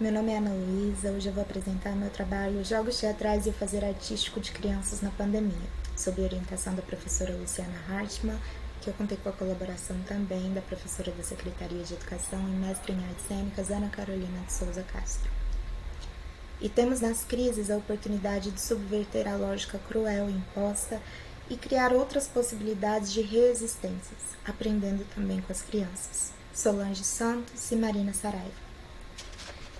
Meu nome é Ana Luísa, hoje eu vou apresentar meu trabalho Jogos Teatrais e o Fazer Artístico de Crianças na Pandemia, sob orientação da professora Luciana Hartmann, que eu contei com a colaboração também da professora da Secretaria de Educação e mestre em Artes Cênicas, Ana Carolina de Souza Castro. E temos nas crises a oportunidade de subverter a lógica cruel imposta e criar outras possibilidades de resistências, aprendendo também com as crianças. Solange Santos e Marina Saraiva.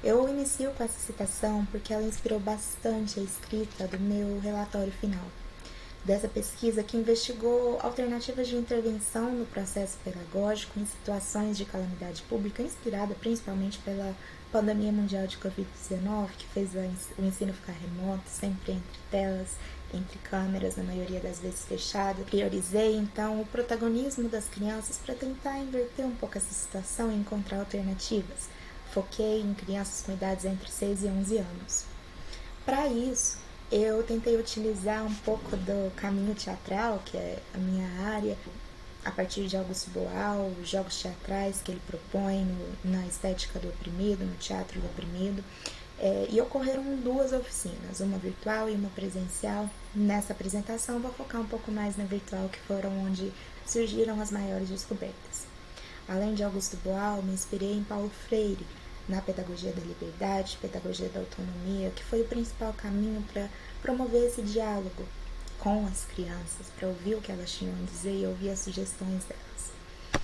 Eu inicio com essa citação porque ela inspirou bastante a escrita do meu relatório final, dessa pesquisa que investigou alternativas de intervenção no processo pedagógico em situações de calamidade pública, inspirada principalmente pela pandemia mundial de Covid-19, que fez o ensino ficar remoto, sempre entre telas, entre câmeras, na maioria das vezes fechado. Priorizei, então, o protagonismo das crianças para tentar inverter um pouco essa situação e encontrar alternativas. Foquei em crianças com idades entre 6 e 11 anos. Para isso, eu tentei utilizar um pouco do caminho teatral, que é a minha área, a partir de Augusto Boal, os jogos teatrais que ele propõe na estética do oprimido, no teatro do oprimido. E ocorreram 2 oficinas, uma virtual e uma presencial. Nessa apresentação, vou focar um pouco mais na virtual, que foram onde surgiram as maiores descobertas. Além de Augusto Boal, me inspirei em Paulo Freire, na pedagogia da liberdade, pedagogia da autonomia, que foi o principal caminho para promover esse diálogo com as crianças, para ouvir o que elas tinham a dizer e ouvir as sugestões delas.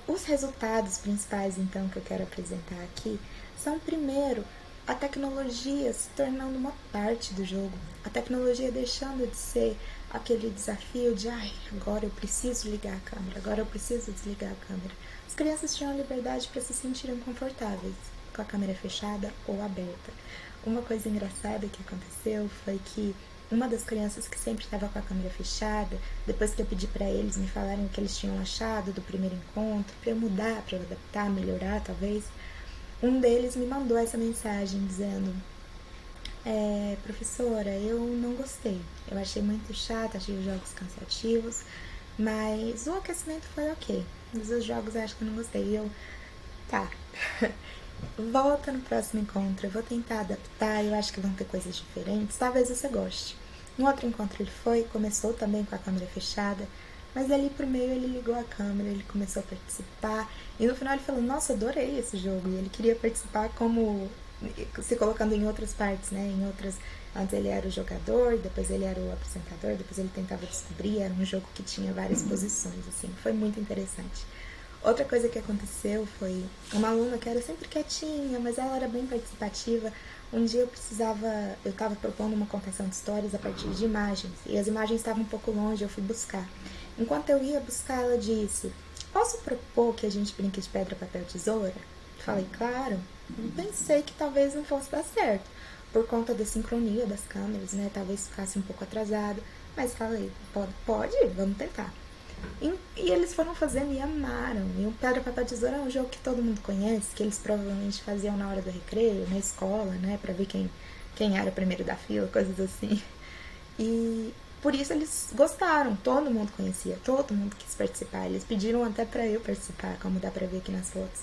Os resultados principais, então, que eu quero apresentar aqui são, primeiro, a tecnologia se tornando uma parte do jogo, a tecnologia deixando de ser aquele desafio de agora eu preciso ligar a câmera, agora eu preciso desligar a câmera. As crianças tinham a liberdade para se sentirem confortáveis com a câmera fechada ou aberta. Uma coisa engraçada que aconteceu foi que uma das crianças que sempre estava com a câmera fechada, depois que eu pedi para eles me falarem o que eles tinham achado do primeiro encontro, para eu mudar, para eu adaptar, melhorar talvez, um deles me mandou essa mensagem dizendo: professora, eu não gostei, eu achei muito chato, achei os jogos cansativos, mas o aquecimento foi ok, mas os jogos eu acho que eu não gostei. E eu, tá, volta no próximo encontro, eu vou tentar adaptar, eu acho que vão ter coisas diferentes, talvez você goste. No outro encontro ele foi, começou também com a câmera fechada, mas ali pro meio ele ligou a câmera, ele começou a participar, e no final ele falou: nossa, adorei esse jogo, e ele queria participar como se colocando em outras partes, né? Em outras. Antes ele era o jogador, depois ele era o apresentador, depois ele tentava descobrir. Era um jogo que tinha várias posições, assim. Foi muito interessante. Outra coisa que aconteceu foi uma aluna que era sempre quietinha, mas ela era bem participativa. Um dia eu estava propondo uma contação de histórias a partir de imagens, e as imagens estavam um pouco longe, eu fui buscar. Enquanto eu ia buscar, ela disse: posso propor que a gente brinque de pedra, papel, tesoura? Falei: claro. Pensei que talvez não fosse dar certo, por conta da sincronia das câmeras, né? Talvez ficasse um pouco atrasado, mas falei: pode, vamos tentar. E eles foram fazendo e amaram. E o pedra, papel, tesoura é um jogo que todo mundo conhece, que eles provavelmente faziam na hora do recreio, na escola, né? Pra ver quem era o primeiro da fila, coisas assim. E por isso eles gostaram, todo mundo conhecia, todo mundo quis participar. Eles pediram até pra eu participar, como dá pra ver aqui nas fotos.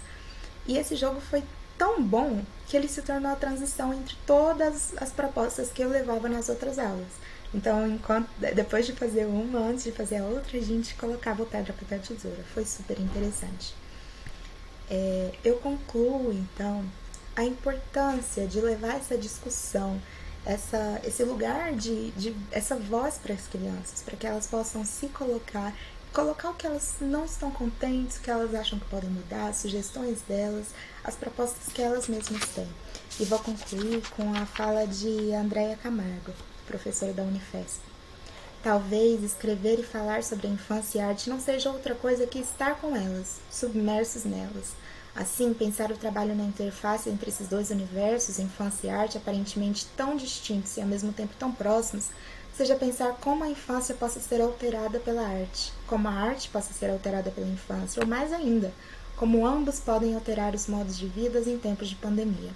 E esse jogo foi tão bom que ele se tornou a transição entre todas as propostas que eu levava nas outras aulas. Então, depois de fazer uma, antes de fazer a outra, a gente colocava o pedra, papel, tesoura. Foi super interessante. Eu concluo, então, a importância de levar essa discussão, esse lugar essa voz para as crianças, para que elas possam se colocar o que elas não estão contentes, o que elas acham que podem mudar, as sugestões delas, as propostas que elas mesmas têm. E vou concluir com a fala de Andréia Camargo, professora da Unifesp. Talvez escrever e falar sobre a infância e a arte não seja outra coisa que estar com elas, submersos nelas. Assim, pensar o trabalho na interface entre esses 2 universos, infância e arte, aparentemente tão distintos e ao mesmo tempo tão próximos, seja pensar como a infância possa ser alterada pela arte, como a arte possa ser alterada pela infância, ou mais ainda, como ambos podem alterar os modos de vida em tempos de pandemia.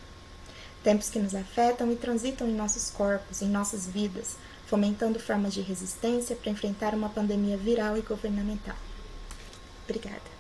Tempos que nos afetam e transitam em nossos corpos, em nossas vidas, fomentando formas de resistência para enfrentar uma pandemia viral e governamental. Obrigada.